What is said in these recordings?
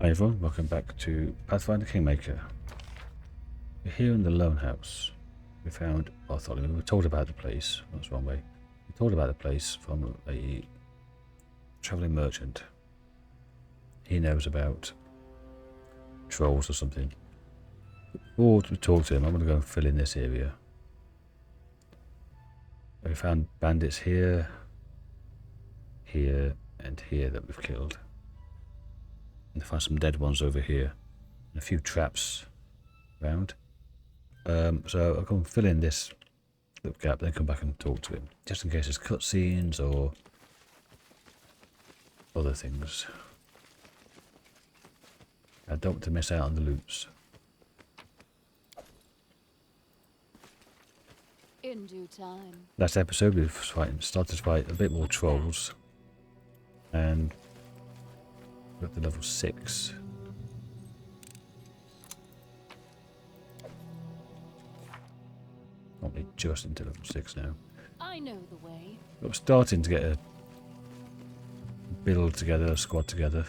Hi everyone, welcome back to Pathfinder Kingmaker. We're here in the Lone House. We found Bartholemew. We were told about the place. That's the wrong way. We were told about the place from a travelling merchant. He knows about trolls or something. Before we talk to him, I'm going to go and fill in this area. We found bandits here, here, and here that we've killed. And I found some dead ones over here. And a few traps around. So I'll go and fill in this little gap, then come back and talk to him. Just in case there's cutscenes or other things. I don't want to miss out on the loots. In due time. Last episode we started to fight a bit more trolls. And we're up to level 6. Only just into level 6 now. I know the way. But we're starting to get a build together, a squad together.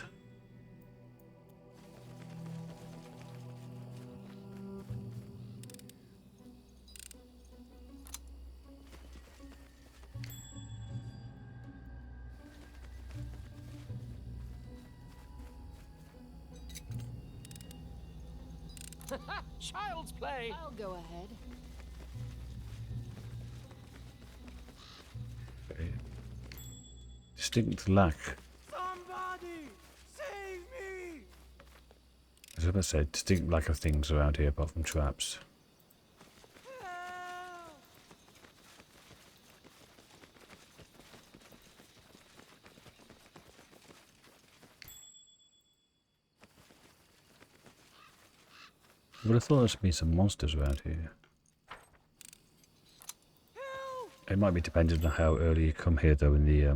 Child's play! I'll go ahead. Okay. Distinct lack. Somebody save me! As I was about to say, distinct lack of things around here apart from traps. Help! I would have thought there'd be some monsters around here. Help! It might be dependent on how early you come here though in the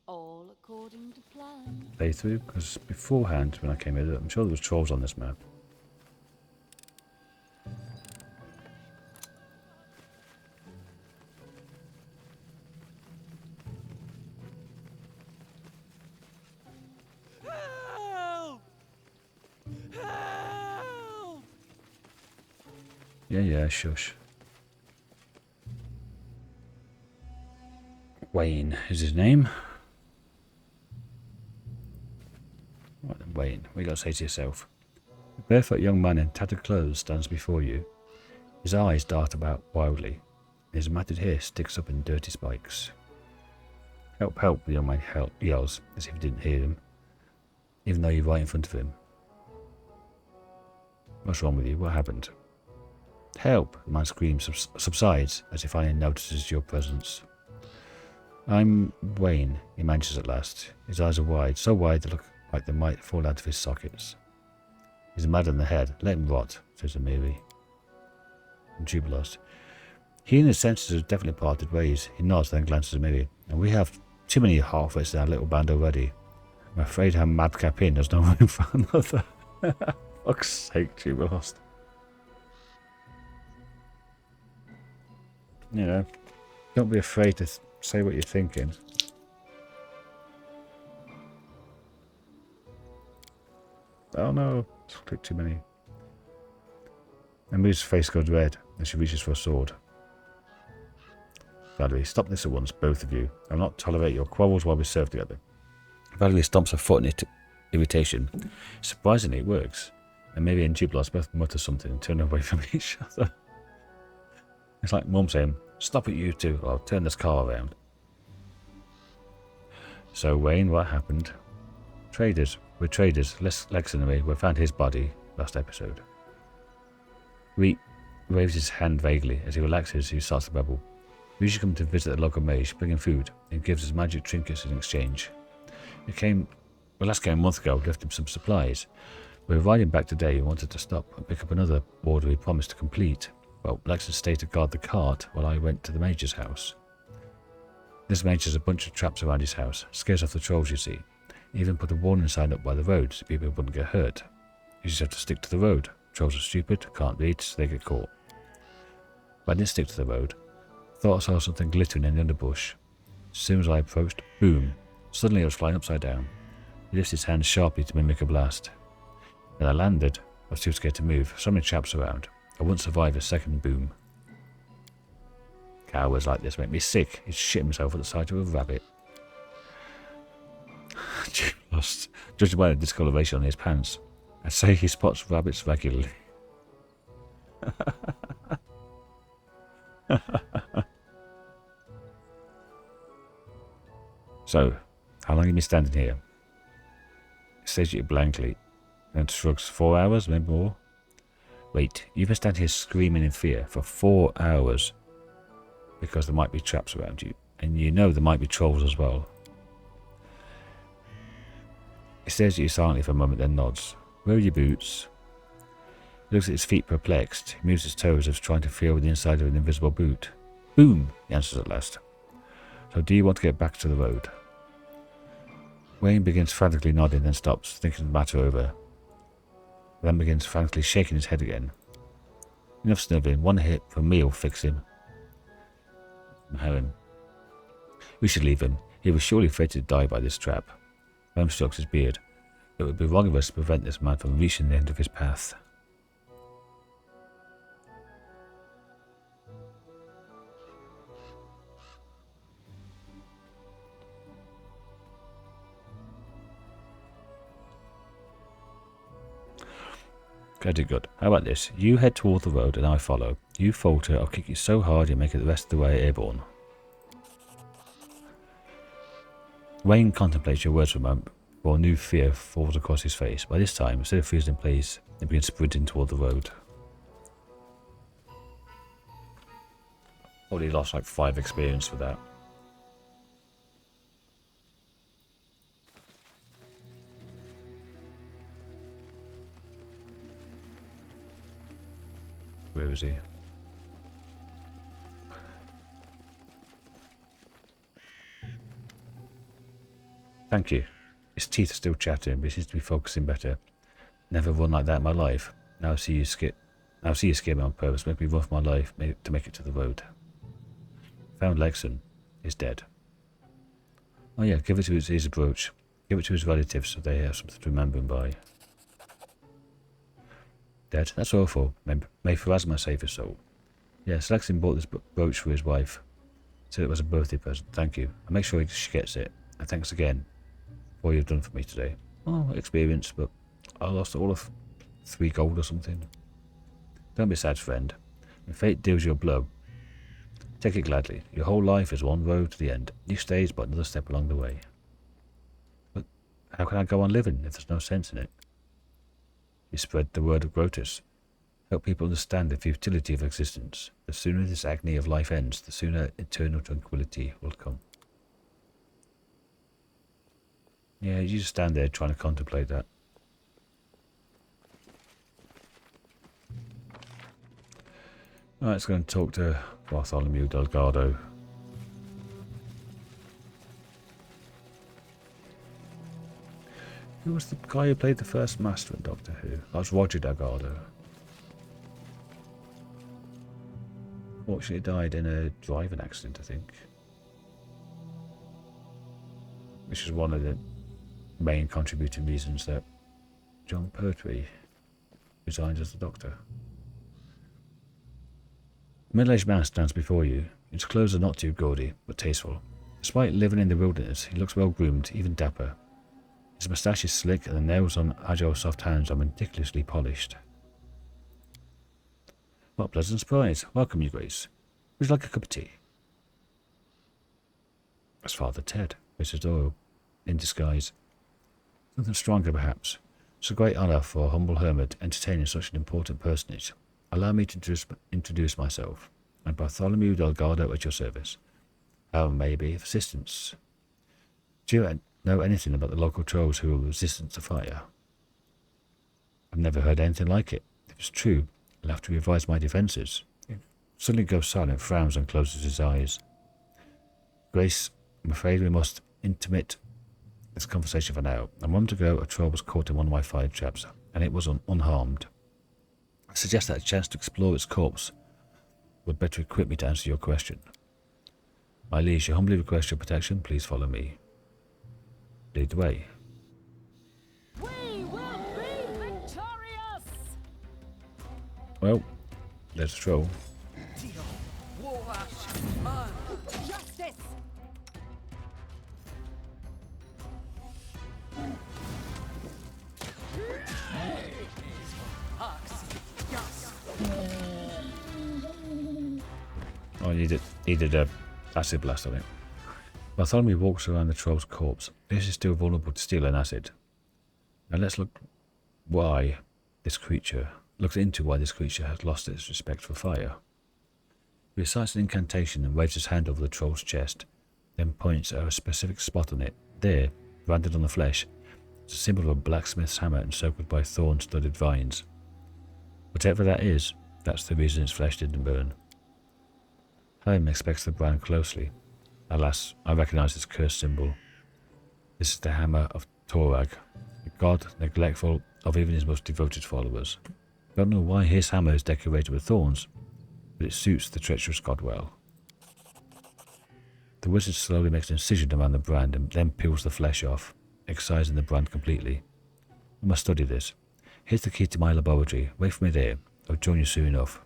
All according to plan. playthrough, because beforehand when I came here, I'm sure there was trolls on this map. Help! Help! Yeah, shush. Wayne is his name. Right then, Wayne, what you got to say to yourself? A barefoot young man in tattered clothes stands before you. His eyes dart about wildly, and his matted hair sticks up in dirty spikes. Help, help, the young man yells, as if he didn't hear him, even though you're right in front of him. What's wrong with you? What happened? Help! The man screams, subsides, as if finally notices your presence. I'm Wayne, he manages at last. His eyes are wide, so wide they look like they might fall out of his sockets. He's mad in the head. Let him rot, says Amiri. And Jubilost. He and his senses have definitely parted ways. He nods, then glances at Amiri. And we have too many half-wits in our little band already. I'm afraid our madcap in there's no room for another. Fuck's sake, Jubilost. You know, don't be afraid to say what you're thinking. Oh no, clicked too many. Amiri's face goes red as she reaches for a sword. Valerie, stop this at once, both of you. I'll not tolerate your quarrels while we serve together. Valerie stomps her foot in irritation. Surprisingly, it works. And Amiri and Jubilost both mutter something and turn away from each other. It's like Mum saying, stop it you two, or I'll turn this car around. So Wayne, what happened? Traders. We're traders. Lex and me. We found his body last episode. Reek waves his hand vaguely. As he relaxes, he starts to babble. We usually come to visit the local mage, bring him food, and gives us magic trinkets in exchange. We last came a month ago, left him some supplies. We were riding back today and wanted to stop and pick up another order we promised to complete. Well, Lex had stayed to guard the cart while I went to the mage's house. This mage has a bunch of traps around his house, scares off the trolls you see. He even put a warning sign up by the road so people wouldn't get hurt. You just have to stick to the road. Trolls are stupid, can't read, so they get caught. But I didn't stick to the road. Thought I saw something glittering in the underbush. As soon as I approached, boom. Suddenly it was flying upside down. He lifts his hand sharply to mimic a blast. When I landed, I was too scared to move. So many chaps around. I wouldn't survive a second boom. Cowards like this make me sick. He'd shit himself at the sight of a rabbit. Lost. Judging by the discoloration on his pants, I'd say he spots rabbits regularly. So, how long have you been standing here? He stares at you blankly, then shrugs. 4 hours, maybe more? Wait, you've been standing here screaming in fear for 4 hours because there might be traps around you, and you know there might be trolls as well. He stares at you silently for a moment, then nods. Where are your boots? He looks at his feet perplexed. He moves his toes as if trying to feel the inside of an invisible boot. Boom! He answers at last. So do you want to get back to the road? Wayne begins frantically nodding, then stops, thinking the matter over. Then begins frantically shaking his head again. Enough snivelling. 1 hit from me will fix him. Harren. We should leave him. He was surely fated to die by this trap. Ram strokes his beard. It would be wrong of us to prevent this man from reaching the end of his path. Very good. How about this? You head toward the road and I follow. You falter, I'll kick you so hard you'll make it the rest of the way airborne. Wayne contemplates your words for a moment before a new fear falls across his face. By this time, instead of freezing in place, he begins sprinting toward the road. Probably lost like 5 experience for that. Where is he? Thank you. His teeth are still chattering, but he seems to be focusing better. Never run like that in my life. Now I see you skip me on purpose, make me run for my life to make it to the road. Found Lexon. He's dead. Oh yeah, give it to his brooch. Give it to his relatives so they have something to remember him by. Dead? That's awful. May Pharasma save his soul. Yes, Lexon bought this brooch for his wife. Said it was a birthday present. Thank you. I'll make sure she gets it. And thanks again for all you've done for me today. Oh, experience, but I lost all of 3 gold or something. Don't be sad, friend. When fate deals you a blow, take it gladly. Your whole life is one road to the end. Each stage is but another step along the way. But how can I go on living if there's no sense in it? You spread the word of Grotus. Help people understand the futility of existence. The sooner this agony of life ends, the sooner eternal tranquility will come. Yeah, you just stand there trying to contemplate that. Alright, let's go and talk to Bartholemew Delgado. Who was the guy who played the first Master in Doctor Who? That was Roger Delgado. Fortunately died in a driving accident, I think. Which is one of the main contributing reasons that John Pertwee resigned as the Doctor. A middle-aged man stands before you. His clothes are not too gaudy, but tasteful. Despite living in the wilderness, he looks well-groomed, even dapper. His moustache is slick and the nails on agile soft hands are meticulously polished. What a pleasant surprise. Welcome, Your Grace. Would you like a cup of tea? That's Father Ted, Mrs. Doyle, in disguise. Something stronger, perhaps. It's a great honour for a humble hermit entertaining such an important personage. Allow me to introduce myself. I'm Bartholemew Delgado at your service. How may I be of assistance? Do you know anything about the local trolls who are resistant to fire? I've never heard anything like it. If it's true, I'll have to revise my defences. He suddenly goes silent, frowns and closes his eyes. Grace, I'm afraid we must intermit this conversation for now. A moment ago, a troll was caught in one of my fire traps, and it was unharmed. I suggest that a chance to explore its corpse would better equip me to answer your question. My liege, I humbly request your protection. Please follow me. Lead the way. We will be victorious! Well, there's a troll. Justice! Oh, I needed a acid blast on it. Bartholomew walks around the troll's corpse. This is still vulnerable to steel and acid. Now let's look into why this creature has lost its respect for fire. He recites an incantation and waves his hand over the troll's chest, then points at a specific spot on it. There, branded on the flesh, is a symbol of a blacksmith's hammer encircled by thorn-studded vines. Whatever that is, that's the reason its flesh didn't burn. Helm inspects the brand closely. Alas, I recognize this cursed symbol. This is the hammer of Torag, a god neglectful of even his most devoted followers. Don't know why his hammer is decorated with thorns, but it suits the treacherous god well. The wizard slowly makes an incision around the brand and then peels the flesh off, excising the brand completely. I must study this. Here's the key to my laboratory. Wait for me there. I'll join you soon enough.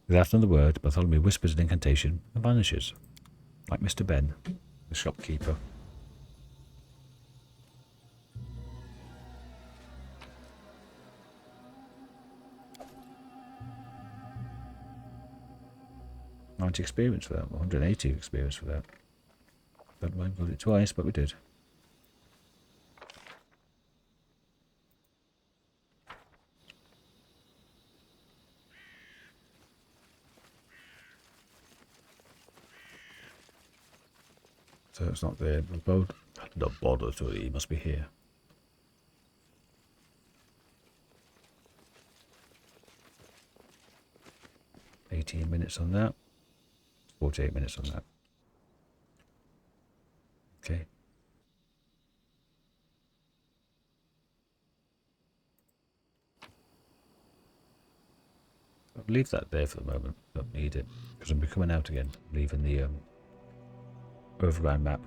Without another word, Bartholomew whispers an incantation and vanishes, like Mr. Ben, the shopkeeper. Experience for that, 180 experience for that. Don't mind got it twice, but we did. So it's not there. Not bothered, so he must be here. $18 on that. 48 minutes on that. Okay. I'll leave that there for the moment. Don't need it because I'll be coming out again, leaving the overground map.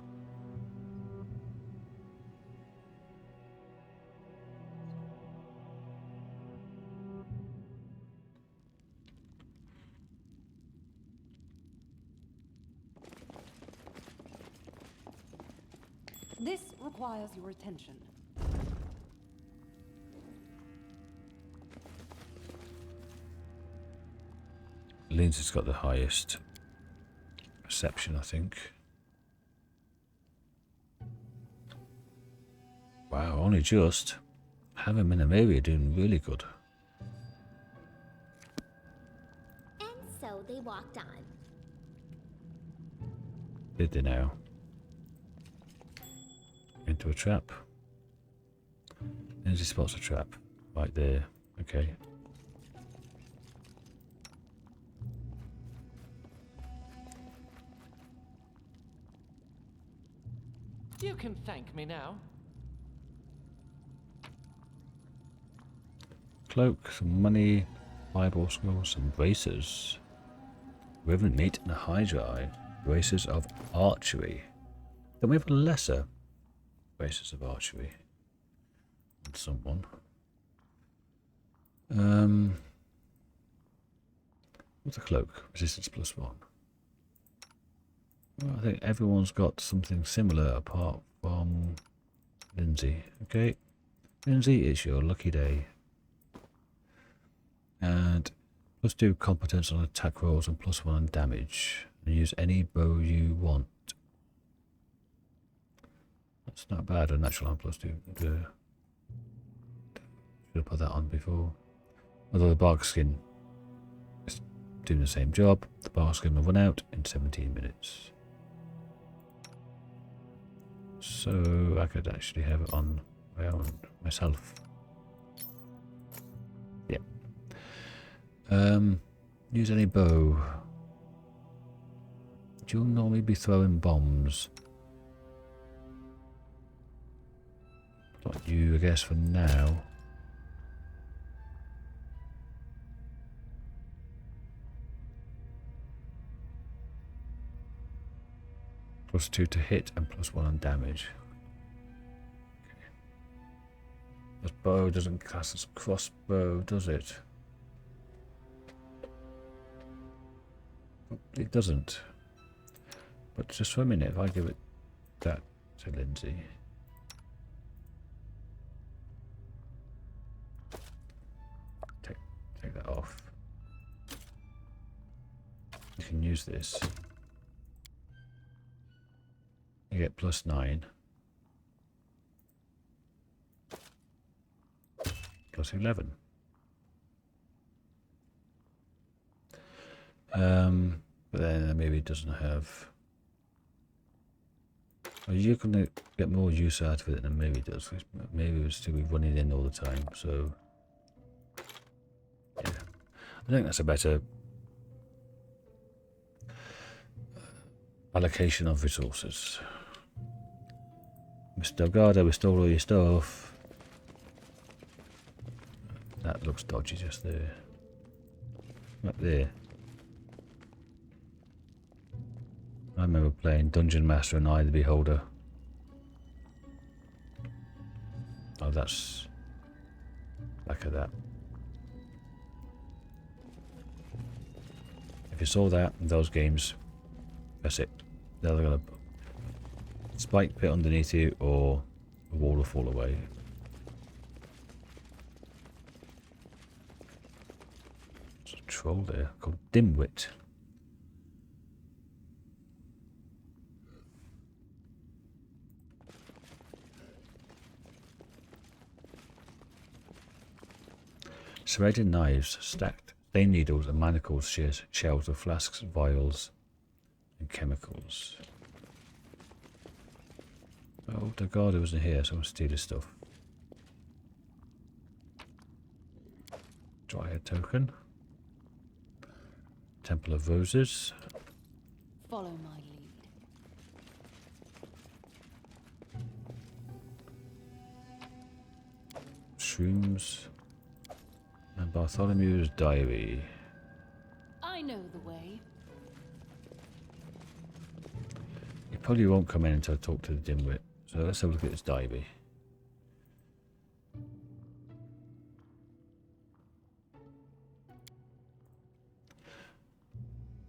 This requires your attention. Lindsay's got the highest perception, I think. Wow, only just. Having and Mary are doing really good. And so they walked on. Did they now? Into a trap. Lindsay spots a trap. Right there. Okay. You can thank me now. Cloak, some money, fireball scrolls, some bracers. Riven meat and a high dry. Bracers of archery. Then we have a lesser bracers of archery. And someone. What's a cloak? Resistance +1. Well, I think everyone's got something similar apart from Lindsay. Okay. Lindsay, it's your lucky day. And +2 competence on attack rolls and +1 on damage. And use any bow you want. That's not bad, a natural on +2. Should have put that on before. Although the bark skin is doing the same job, the bark skin will run out in 17 minutes. So I could actually have it on my own myself. Yeah. Use any bow. Do you normally be throwing bombs? Not you, I guess, for now. +2 to hit and +1 on damage. Okay. This bow doesn't class as crossbow, does it? It doesn't. But just for a minute, if I give it that to Lindsay. Take that off. You can use this. You get +9. +11. But then maybe it doesn't have. Well, you're gonna get more use out of it than maybe it does. Maybe it would still be running in all the time. So yeah, I think that's a better allocation of resources. Mr. Delgado, we stole all your stuff. That looks dodgy just there. Right there. I remember playing Dungeon Master and Eye the Beholder. Oh, that's back of that. If you saw that in those games, that's it. They're gonna spike pit underneath you, or a wall will fall away. There's a troll there called Dimwit. Serrated knives, stacked stained needles and manacles, shelves of flasks, vials, and chemicals. Oh, Delgado wasn't here, so I'm gonna steal his stuff. Dryad token. Temple of Roses. Follow my lead. Shrooms. And Bartholomew's diary. I know the way. He probably won't come in until I talk to the dimwit. So let's have a look at his diary.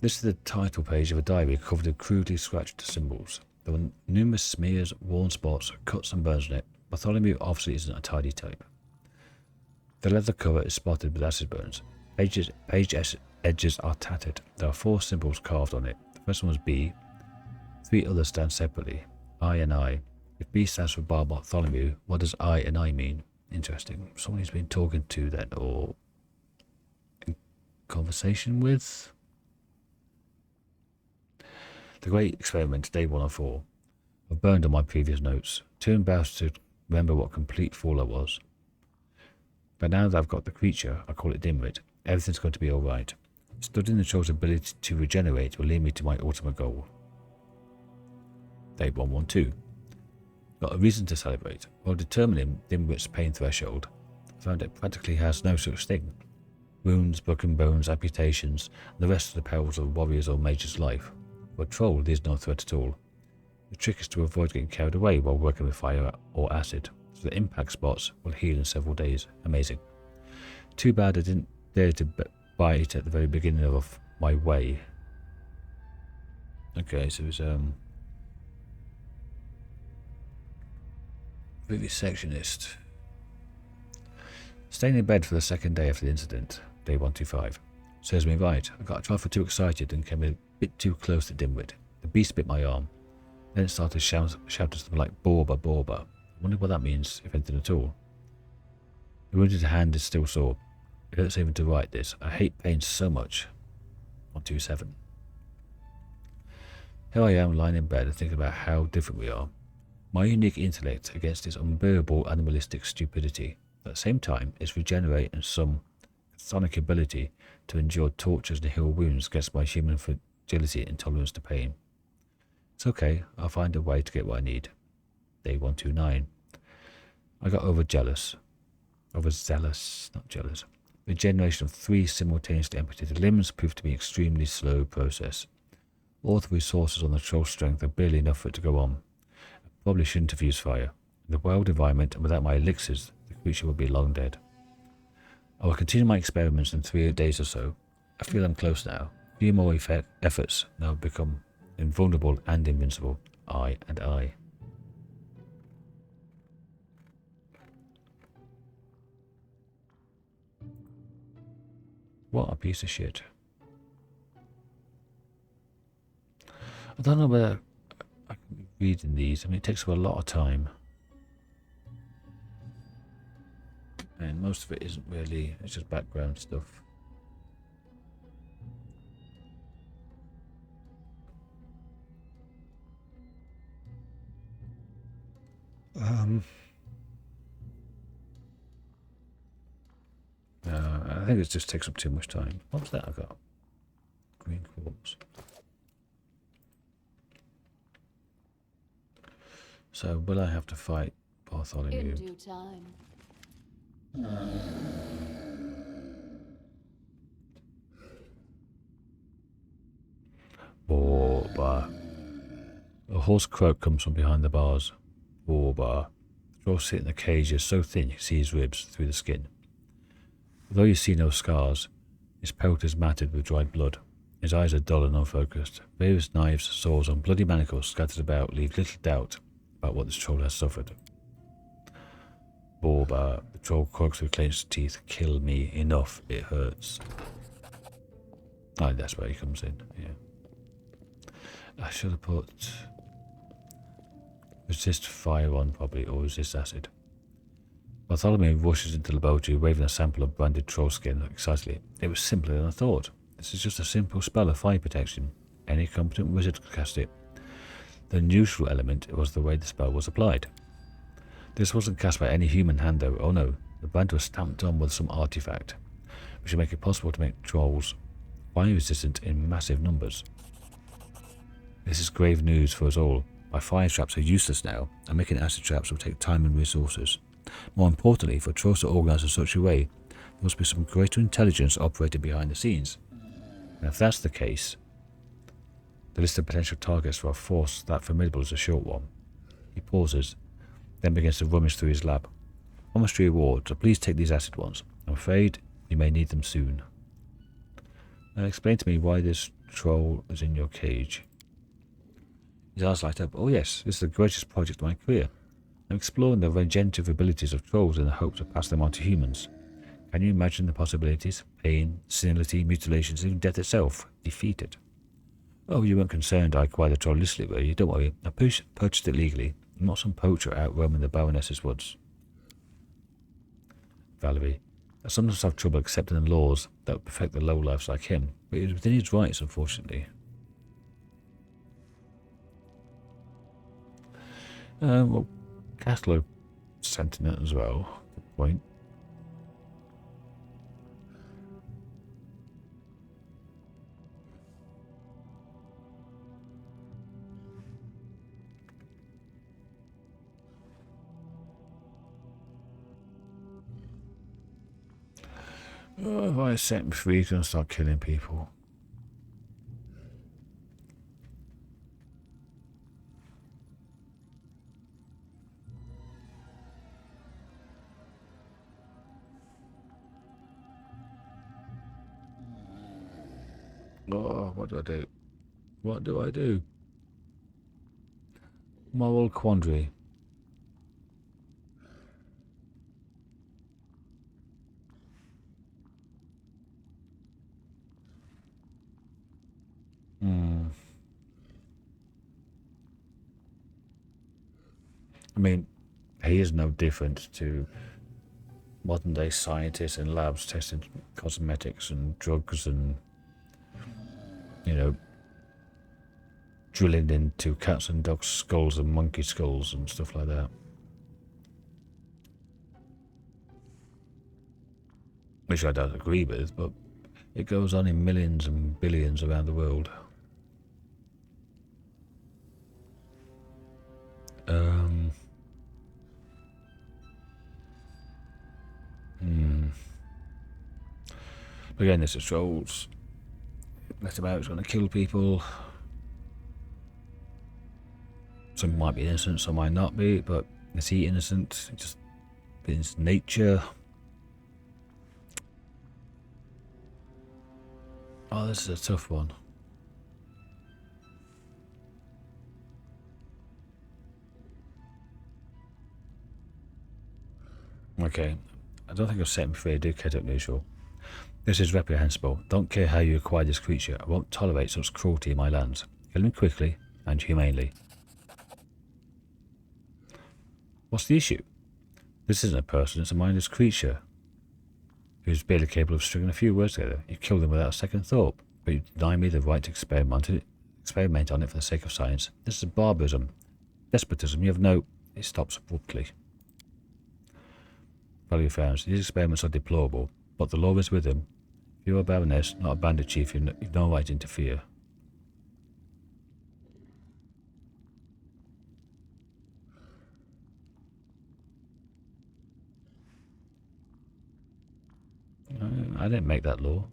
This is the title page of a diary covered in crudely scratched symbols. There were numerous smears, worn spots, cuts and burns on it. Bartholomew obviously isn't a tidy type. The leather cover is spotted with acid burns. Page edges are tattered. There are 4 symbols carved on it. The first one was B. 3 others stand separately. I and I. If B stands for Bartholomew, what does I and I mean? Interesting. Someone he's been talking to then, or in conversation with? The Great Experiment, Day 1 of 4. I've burned on my previous notes. Too embarrassed to remember what complete fool I was. But now that I've got the creature, I call it Dimwit, everything's going to be alright. Studying the troll's ability to regenerate will lead me to my ultimate goal. Day 112. Got a reason to celebrate. While determining Dimwit's pain threshold, I found it practically has no such thing. Wounds, broken bones, amputations, and the rest of the perils of a warrior's or mage's life. For a troll, there's no threat at all. The trick is to avoid getting carried away while working with fire or acid, so the impact spots will heal in several days. Amazing. Too bad I didn't dare to buy it at the very beginning of my way. Okay, so it's vivisectionist. Staying in bed for the second day after the incident, day 125. Serves me right. I got a trifle too excited and came a bit too close to Dimwit. The beast bit my arm. Then it started shouting something like Borba, Borba. I wonder what that means, if anything at all. The wounded hand is still sore. It hurts even to write this. I hate pain so much. 127. Here I am lying in bed and thinking about how different we are. My unique intellect against this unbearable animalistic stupidity. At the same time, its regenerate and some sonic ability to endure tortures and heal wounds against my human fragility and tolerance to pain. It's okay, I'll find a way to get what I need. Day 129. I got overzealous, not jealous. The generation of 3 simultaneously amputated limbs proved to be an extremely slow process. All the resources on the troll's strength are barely enough for it to go on. I probably shouldn't have used fire. In the wild environment and without my elixirs, the creature would be long dead. I will continue my experiments in 3 days or so. I feel I'm close now. Few more efforts, now become invulnerable and invincible. I and I. What a piece of shit. I don't know whether I can be reading these. I mean, it takes up a lot of time. And most of it isn't really, it's just background stuff. I think it just takes up too much time. What was that I got? Green quartz. So, will I have to fight Bartholomew? In due time. Borba. A hoarse croak comes from behind the bars. Borba. The troll sitting in the cage is so thin you can see his ribs through the skin. Although you see no scars, his pelt is matted with dried blood. His eyes are dull and unfocused. Various knives, swords, and bloody manacles scattered about leave little doubt about what this troll has suffered. Borba, the troll croaks with clenched teeth. Kill me. Enough. It hurts. Oh, that's where he comes in. Yeah. I should have put resist fire on probably, or resist acid. Bartholomew rushes into the laboratory waving a sample of branded troll skin excitedly. It was simpler than I thought. This is just a simple spell of fire protection. Any competent wizard could cast it. The unusual element was the way the spell was applied. This wasn't cast by any human hand though. Oh no, the brand was stamped on with some artifact, which would make it possible to make trolls fire resistant in massive numbers. This is grave news for us all. My fire traps are useless now, and making acid traps will take time and resources. More importantly, for trolls to organise in such a way, there must be some greater intelligence operating behind the scenes. And if that's the case, the list of potential targets for a force that formidable is a short one. He pauses, then begins to rummage through his lab. Promise to reward, so please take these acid ones. I'm afraid you may need them soon. Now explain to me why this troll is in your cage. His eyes light up. Oh yes, this is the greatest project of my career. I'm exploring the regenerative abilities of trolls in the hope to pass them on to humans. Can you imagine the possibilities? Pain, senility, mutilations, even death itself. Defeated. Oh, you weren't concerned I acquired the troll illicitly, were you? Don't worry, I purchased it legally. I'm not some poacher out roaming the Baroness's woods. Valerie. I sometimes have trouble accepting the laws that would perfect the lowlifes like him, but it was within his rights, unfortunately. Well, Castle sentient as well. Good point. Oh, if I set him free, he's going to start killing people. Oh, what do I do? What do I do? Moral quandary. I mean, he is no different to modern day scientists in labs testing cosmetics and drugs and, you know, drilling into cats and dogs' skulls and monkey skulls and stuff like that. Which I don't agree with, but it goes on in millions and billions around the world. Again, this is trolls. Let him out, he's going to kill people. Some might be innocent, some might not be, but is he innocent? Just it's nature. Oh, this is a tough one. Okay. I don't think I've set him free. I do care to unusual. This is reprehensible. Don't care how you acquired this creature. I won't tolerate such cruelty in my lands. Kill him quickly and humanely. What's the issue? This isn't a person, it's a mindless creature who's barely capable of stringing a few words together. You killed him without a second thought, but you deny me the right to experiment on it for the sake of science. This is barbarism. Despotism. You have no... It stops abruptly. Value found. These experiments are deplorable, but the law is with him. If you're a baroness, not a bandit chief, you've no right to interfere. I didn't make that law.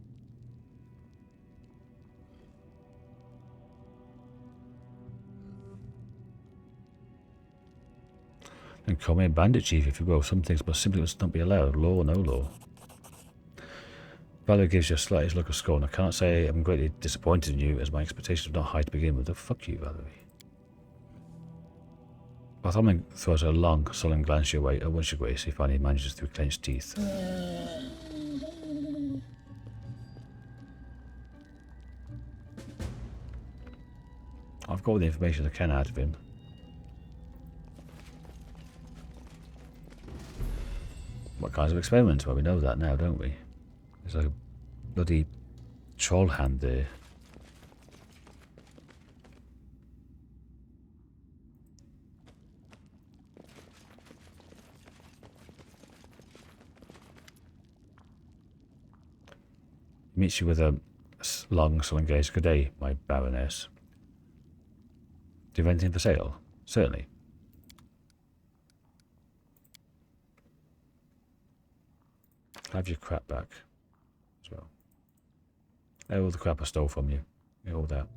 And call me a bandit chief if you will. Some things must simply not be allowed, law or no law. Valerie gives you a slightest look of scorn. I can't say I'm greatly disappointed in you, as my expectations were not high to begin with. Oh, fuck you, Valerie. Bartholemew throws a long, sullen glance your way. Oh, once your grace, he finally manages through clenched teeth. I've got all the information I can out of him. What kinds of experiments? Well, we know that now, don't we? There's like a bloody troll hand there. He meets you with a long, sullen gaze. Good day, my baroness. Do you have anything for sale? Certainly. Have your crap back as well. All the crap I stole from you. All that.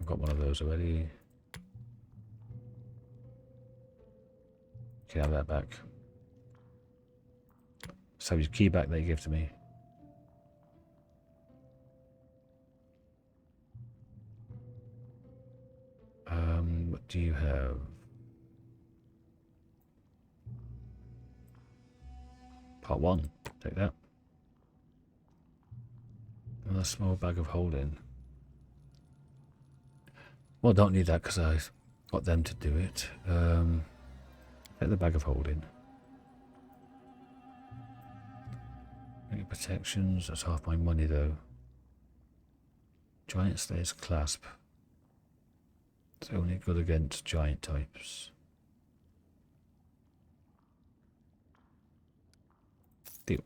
I've got one of those already. Can have that back. Let's have your key back that you gave to me. What do you have? Part 1. Take that. Another small bag of holding. Well, I don't need that because I've got them to do it. Take the bag of holding. Any protections? That's half my money though. Giant Slayer's Clasp. It's only good against giant types. Deal.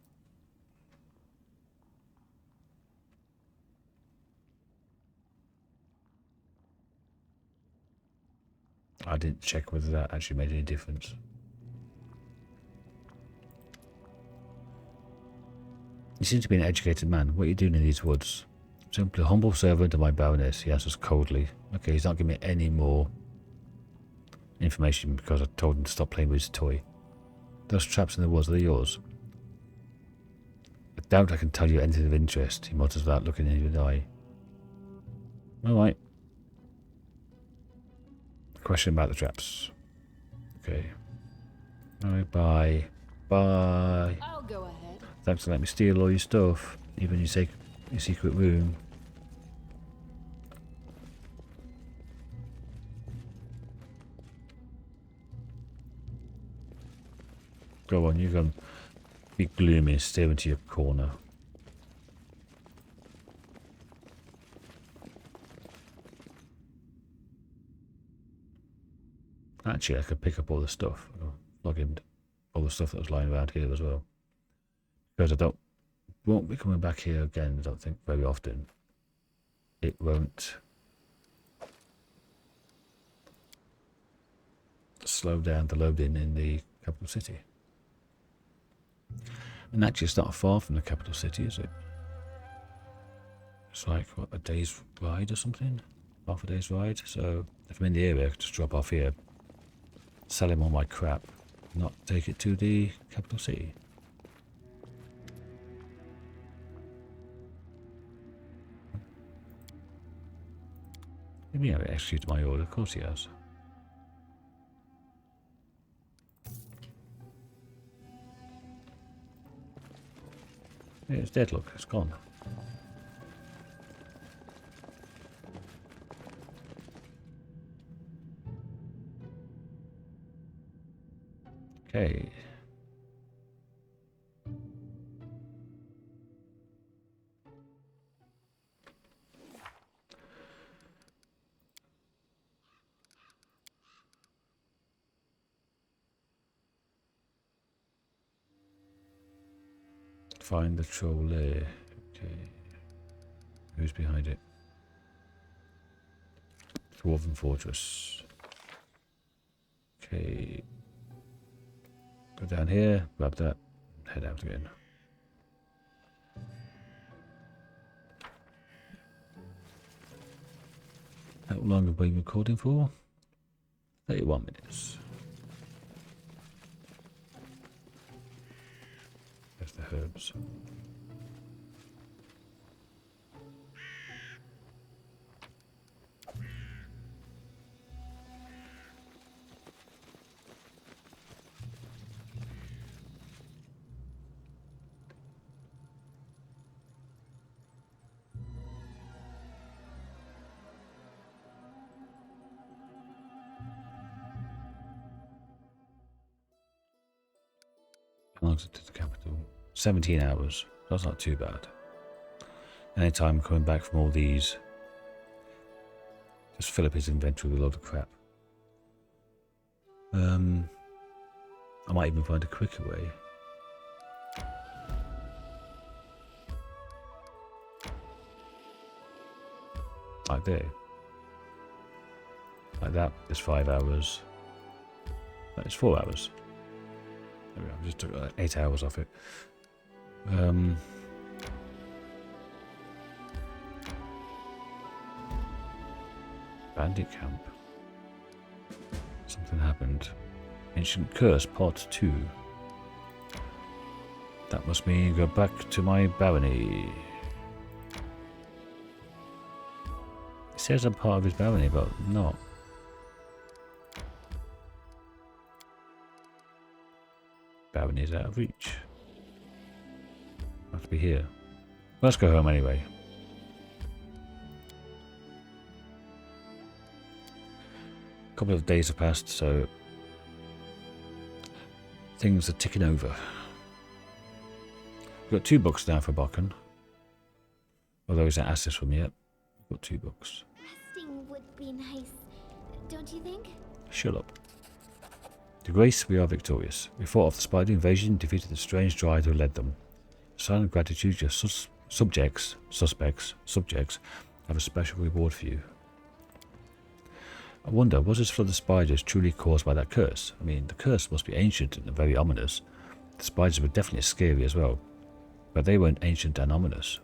I didn't check whether that actually made any difference. You seem to be an educated man. What are you doing in these woods? Simply a humble servant of my baroness, he answers coldly. Okay, he's not giving me any more information because I told him to stop playing with his toy. Those traps in the woods, are they yours? I doubt I can tell you anything of interest, he mutters without looking in your eye. Alright. Question about the traps. Okay. Alright, bye. Bye. I'll go ahead. Thanks for letting me steal all your stuff, even your secret room. Go on, you can be gloomy and stare into your corner. Actually, I could pick up all the stuff. I'll plug in all the stuff that was lying around here as well. Because I won't be coming back here again, I don't think, very often. It won't slow down the loading in the capital city. And actually it's not far from the capital city, is it? It's like, what, a day's ride or something? Half a day's ride. So if I'm in the area, I could just drop off here, sell him all my crap, not take it to the capital city. me have executed my order. Of course he has. Yeah, it's dead, look. It's gone. Okay. Find the troll lair. Okay. Who's behind it? Dwarven Fortress. Okay. Go down here, grab that, head out again. How long have we been recording for? 31 minutes. There's the herbs. How long is it to the capital? 17 hours. That's not too bad. Anytime coming back from all these, just fill up his inventory with a load of crap. I might even find a quicker way. Like there. Like that is 5 hours. That is 4 hours. There we go. I just took like 8 hours off it. Bandit camp. Something happened. Ancient Curse, Part 2. That must mean go back to my barony. It says I'm part of his barony, but I'm not. Barony is out of reach. I have to be here. Let's go home anyway. A couple of days have passed, so things are ticking over. We've got 2 books now for Bokken. Although he's not asked this from yet. We've got 2 books. Resting would be nice, don't you think? Shut up. To Grace, we are victorious. We fought off the spider invasion, defeated the strange dryad who led them. Silent gratitude, your suspects, have a special reward for you. I wonder, was this flood of spiders truly caused by that curse? I mean, the curse must be ancient and very ominous. The spiders were definitely scary as well, but they weren't ancient and ominous.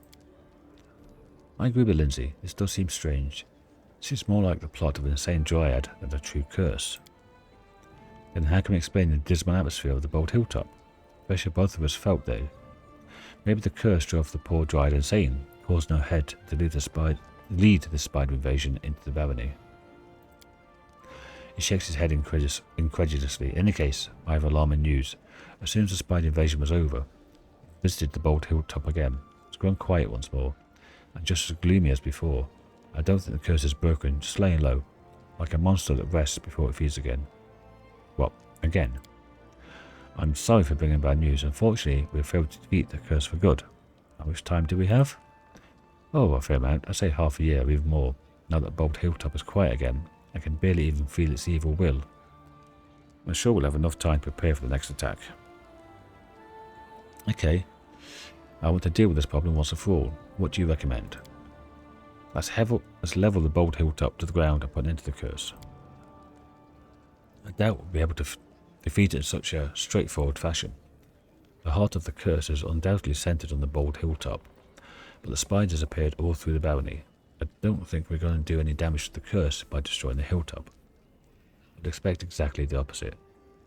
I agree with Lindsay. This does seem strange. It seems more like the plot of an insane dryad than a true curse. Then how can we explain the dismal atmosphere of the Bold Hilltop? Especially both of us felt there. Maybe the curse drove the poor dryad insane, caused no head to lead the spider invasion into the barony. He shakes his head incredulously. In any case, I have alarming news. As soon as the spider invasion was over, I visited the Bold Hilltop again. It's grown quiet once more, and just as gloomy as before. I don't think the curse is broken, just laying low, like a monster that rests before it feeds again. Well, again. I'm sorry for bringing bad news. Unfortunately, we have failed to defeat the curse for good. How much time do we have? Oh, a fair amount. I'd say half a year or even more. Now that Bold Hilltop is quiet again, I can barely even feel its evil will. I'm sure we'll have enough time to prepare for the next attack. Okay. I want to deal with this problem once and for all. What do you recommend? Let's level the Bold Hilltop to the ground and put an end to the curse. I doubt we'll be able to defeat it in such a straightforward fashion. The heart of the curse is undoubtedly centered on the Bold Hilltop, but the spiders appeared all through the barony. I don't think we're going to do any damage to the curse by destroying the hilltop. I'd expect exactly the opposite.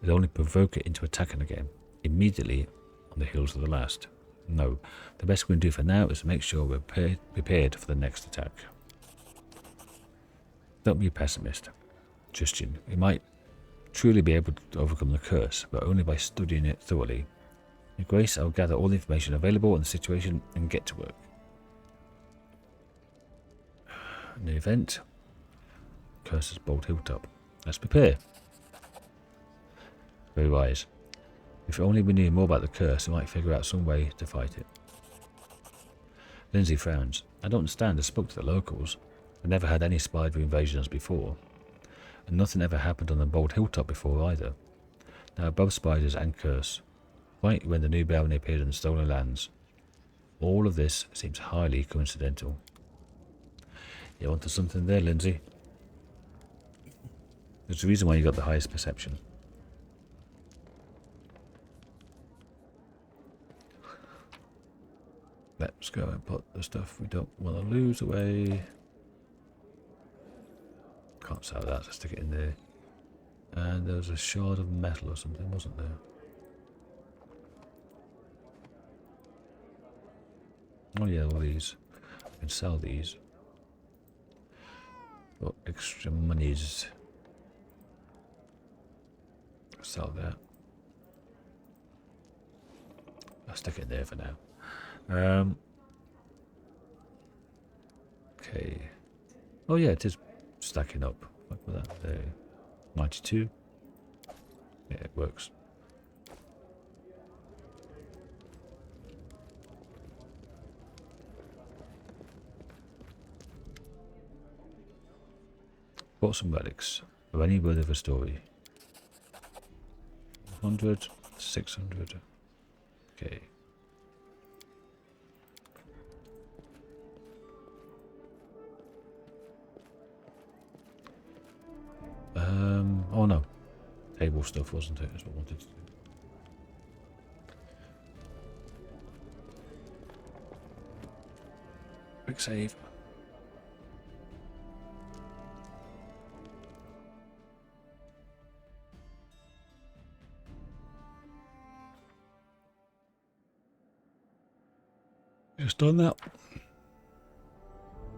It'd only provoke it into attacking again, immediately on the heels of the last. No, the best we can do for now is to make sure we're prepared for the next attack. Don't be a pessimist, Justin. We might truly be able to overcome the curse, but only by studying it thoroughly. With grace, I'll gather all the information available on the situation and get to work. In the event, curse is Bold Hilltop. Let's prepare. Very wise. If only we knew more about the curse, we might figure out some way to fight it. Lindsay frowns. I don't understand. I spoke to the locals. They never had any spidery invasions before. And nothing ever happened on the Bold Hilltop before either. Now both spiders and curse. Right when the new barony appeared in the Stolen Lands. All of this seems highly coincidental. You onto something there, Lindsay. There's a reason why you got the highest perception. Let's go and put the stuff we don't want to lose away. Can't sell that, so stick it in there. And there was a shard of metal or something, wasn't there? Oh yeah, all these. I can sell these. For extra monies. Sell that. I'll stick it there for now. Okay. Oh yeah, it is stacking up. Look at that there. 92. Yeah, it works. Bought some relics. Of any word of a story. 100, 600. Okay. Oh no. Table stuff, wasn't it? That's what I wanted to do. Quick save. Just done that.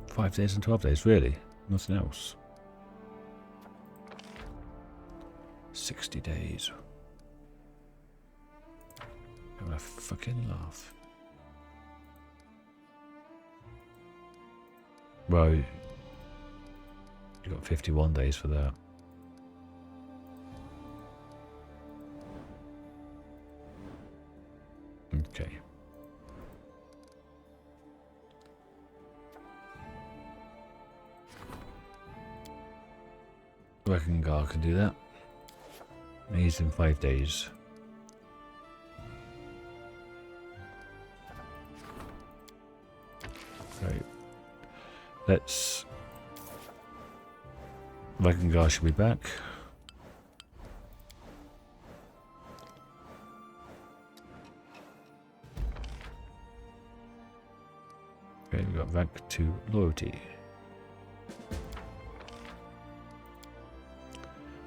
5 days and 12 days, really? Nothing else. 60 days. I'm gonna fucking laugh. Well, you got 51 days for that. Okay. Reckon Gar can do that. He's in 5 days. Right. Let's. Reckon Gar should be back. Okay, we got rank 2 loyalty.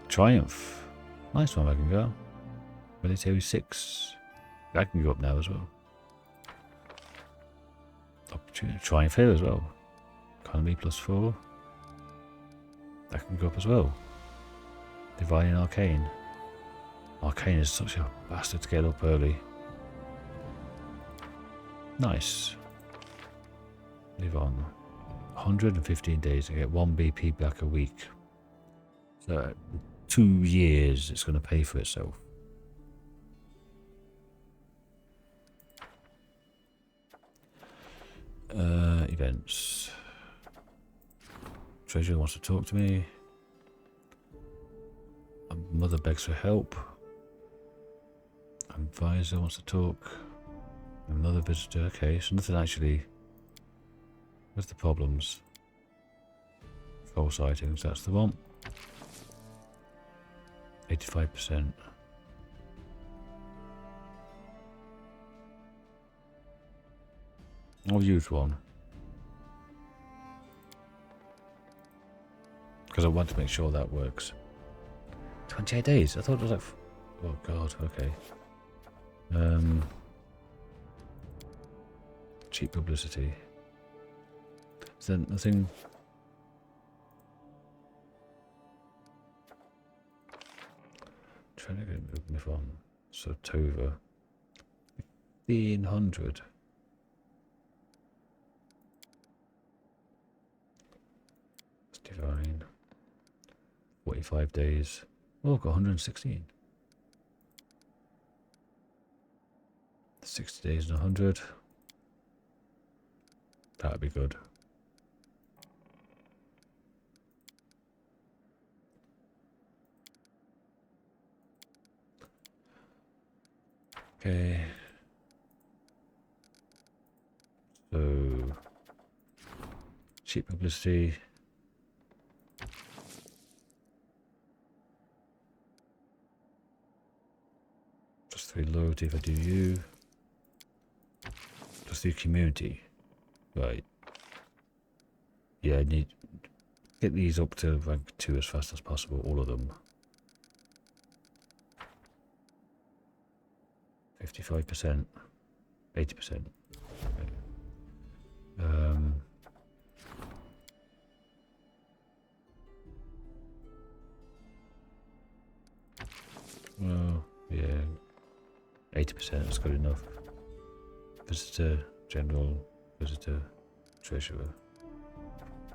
Triumph. Nice one, I can go. Military 6. I can go up now as well. Opportunity. Triumph here as well. Economy +4. That can go up as well. Divine and Arcane. Arcane is such a bastard to get up early. Nice. Live on. 115 days. I get 1 BP back a week. So 2 years it's going to pay for itself. Events. Treasurer wants to talk to me. Mother begs for help. Advisor wants to talk. Another visitor. Okay, so nothing actually. Where's the problems? False sightings, that's the one. 85%. I'll use one. Because I want to make sure that works. 28 days? I thought it was like... Oh god, okay. Cheap publicity. Is there nothing... trying to get me from Sotova. 1500. That's divine. 45 days. Oh, got 116. 60 days and 100. That'd be good. Okay. So, cheap publicity. Just 3 loyalty if I do you. Just 3 community. Right. Yeah, I need get these up to rank 2 as fast as possible, all of them. 55%. 80%. Well, yeah. 80% is good enough. Visitor, general, visitor, treasurer.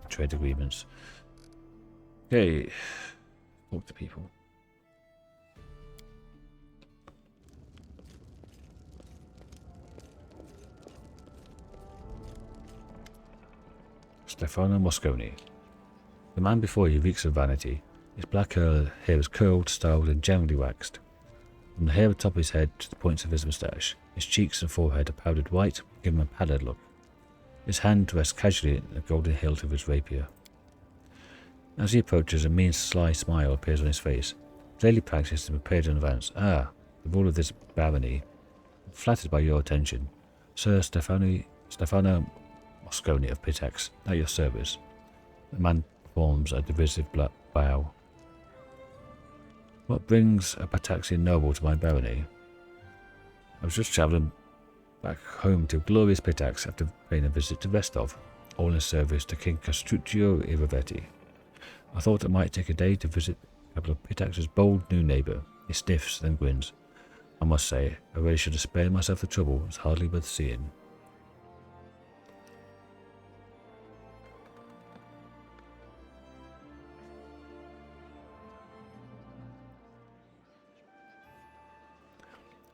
Trade agreements. Okay. Talk to people. Stefano Mosconi. The man before you reeks of vanity. His black hair is curled, styled, and generally waxed. From the hair atop of his head to the points of his moustache, his cheeks and forehead are powdered white, giving him a pallid look. His hand rests casually in the golden hilt of his rapier. As he approaches, a mean, sly smile appears on his face. Clearly practiced and prepared in advance. Ah, the rule of this barony. Flattered by your attention. Sir Stefano Mosconi of Pitax, at your service. The man forms a derisive bow. What brings a Pitaxian noble to my barony? I was just travelling back home to glorious Pitax after paying a visit to Restov, all in service to King Castruccio Iravetti. I thought it might take a day to visit the capital of Pitax's bold new neighbour. He sniffs, then grins. I must say, I really should have spared myself the trouble. It's hardly worth seeing.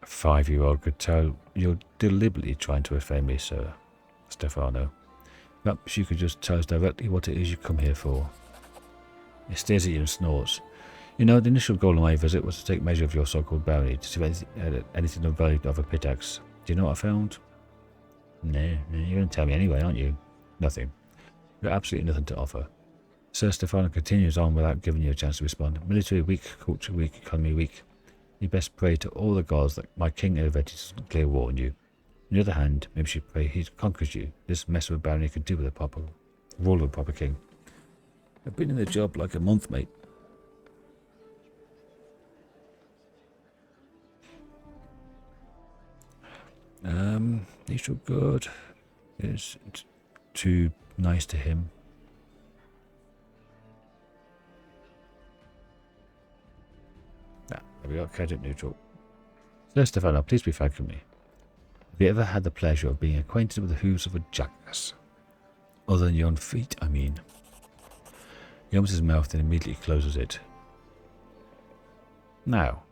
A 5-year-old could tell you're deliberately trying to offend me, Sir Stefano. Perhaps you could just tell us directly what it is you come here for. He stares at you and snorts. You know, the initial goal of my visit was to take measure of your so-called bounty, to see if anything of value of a Pitax. Do you know what I found? No, you're going to tell me anyway, aren't you? Nothing. You've got absolutely nothing to offer. Sir Stefano continues on without giving you a chance to respond. Military weak, culture weak, economy weak. You best pray to all the gods that my King Iravetti doesn't declare war on you. On the other hand, maybe you pray he conquers you. This mess of a barony could do with a proper rule of a proper king. I've been in the job like a month, mate. He's so good. It's too nice to him. There we go, credit neutral. Sir Stefano, please be frank with me. Have you ever had the pleasure of being acquainted with the hooves of a jackass? Other than your own feet, I mean. He opens his mouth and immediately closes it. Now,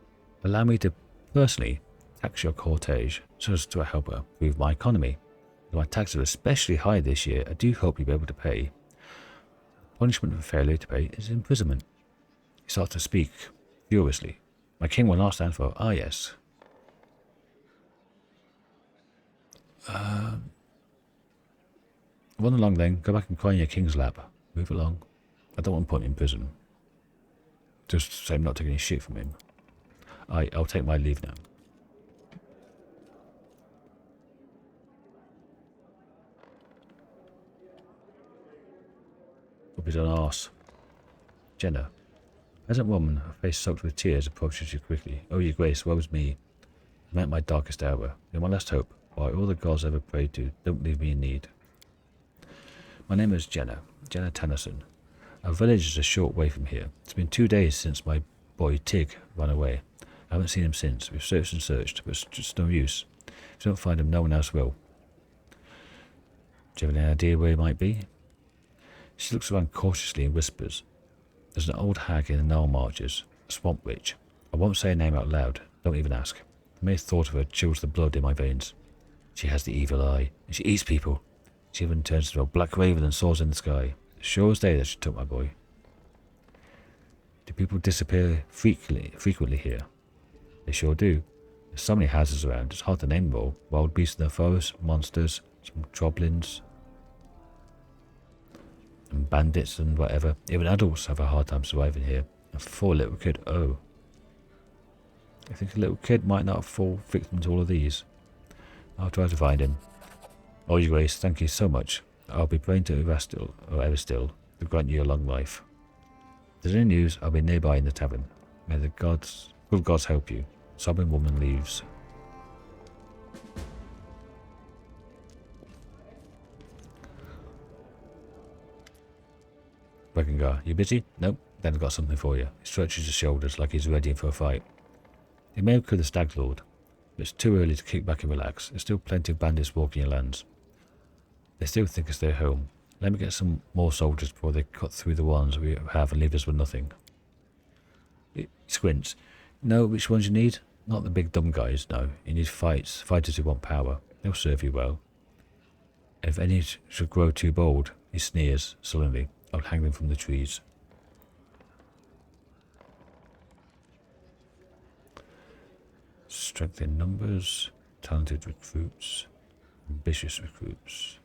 allow me to personally tax your cortege so as to help improve my economy. As my taxes are especially high this year, I do hope you'll be able to pay. Punishment for failure to pay is imprisonment. He starts to speak furiously. My king will not stand for, ah yes. Run along then, go back and cry in your king's lap. Move along. I don't want to put him in prison. Just say I'm not taking any shit from him. I'll take my leave now. Up his own arse. Jenna. Peasant woman, her face soaked with tears, approaches you quickly. Oh, your grace, woe's me. I met my darkest hour. You're my last hope. By all the gods I ever prayed to, don't leave me in need. My name is Jenna Tennyson. Our village is a short way from here. It's been 2 days since my boy Tig ran away. I haven't seen him since. We've searched and searched, but it's just no use. If we don't find him, no one else will. Do you have any idea where he might be? She looks around cautiously and whispers. There's an old hag in the Nile marches, a swamp witch. I won't say her name out loud. Don't even ask. The mere thought of her chills the blood in my veins. She has the evil eye, and she eats people. She even turns into a black raven and soars in the sky. Sure as day that she took my boy. Do people disappear frequently here? They sure do. There's so many houses around, it's hard to name them all. Wild beasts in the forest, monsters, some troblins, and bandits and whatever. Even adults have a hard time surviving here. And for a little kid, oh. I think a little kid might not fall victim to all of these. I'll try to find him. Oh, your grace, thank you so much. I'll be praying to Erastil, or Everstill, to grant you a long life. If there's any news, I'll be nearby in the tavern. May the good gods help you. Sobbing woman leaves. Brekengar, you busy? Nope. Then I've got something for you. He stretches his shoulders like he's ready for a fight. He may have killed the Stag Lord, but it's too early to kick back and relax. There's still plenty of bandits walking your lands. They still think it's their home. Let me get some more soldiers before they cut through the ones we have and leave us with nothing. He squints. Know which ones you need? Not the big dumb guys, no. You need fighters who want power. They'll serve you well. If any should grow too bold, he sneers sullenly. I'll hang them from the trees. Strength in numbers, talented recruits, ambitious recruits.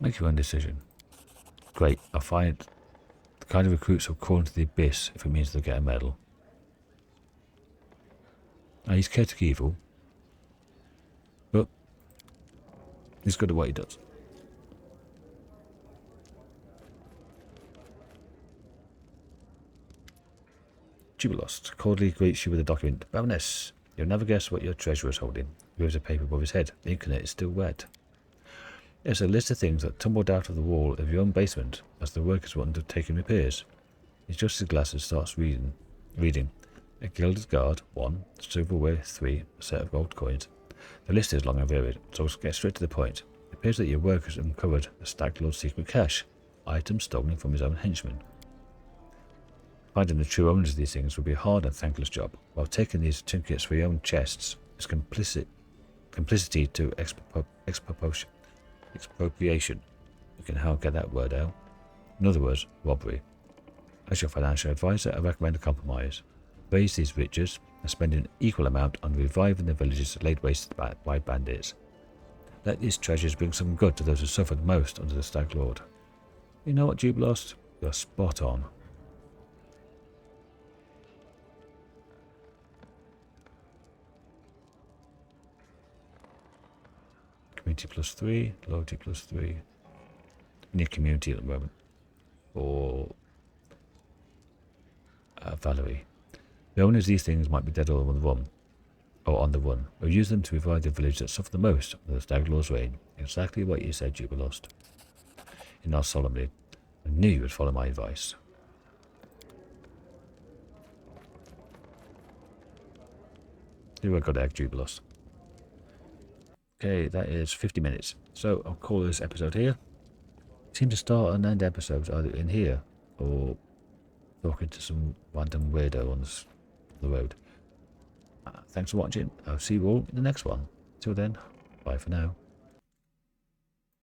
Make your own decision. Great, I'll find the kind of recruits who'll crawl into the abyss if it means they'll get a medal. Now, he's chaotic evil, but he's good at what he does. Jubilost cordially greets you with a document. Baroness, you'll never guess what your treasurer is holding. He waves a paper above his head. The ink in it is still wet. It's a list of things that tumbled out of the wall of your own basement as the workers were undertaking repairs. He adjusts his glasses, starts reading. A gilded guard, 1. Silverware, 3. A set of gold coins. The list is long and varied, so let's get straight to the point. It appears that your workers uncovered the Stag Lord's secret cache, items stolen from his own henchmen. Finding the true owners of these things would be a hard and thankless job, while taking these trinkets for your own chests is complicity to expropriation. You can how get that word out. In other words, robbery. As your financial advisor, I recommend a compromise. Raise these riches and spend an equal amount on reviving the villages laid waste by bandits. Let these treasures bring some good to those who suffered most under the Stag Lord. You know what, Jubilost? You're spot on. Community +3, loyalty +3. We need community at the moment. Or Valerie. The owners of these things might be dead or on the run. We'll use them to revive the village that suffered the most under the Stag Lord's reign. Exactly what you said, Jubilost. He nods solemnly. I knew you would follow my advice. You were a good egg, Jubilost. Okay, that is 50 minutes. So I'll call this episode here. Seem to start and end episodes either in here or talking to some random weirdo on the road. Thanks for watching. I'll see you all in the next one. Till then, bye for now.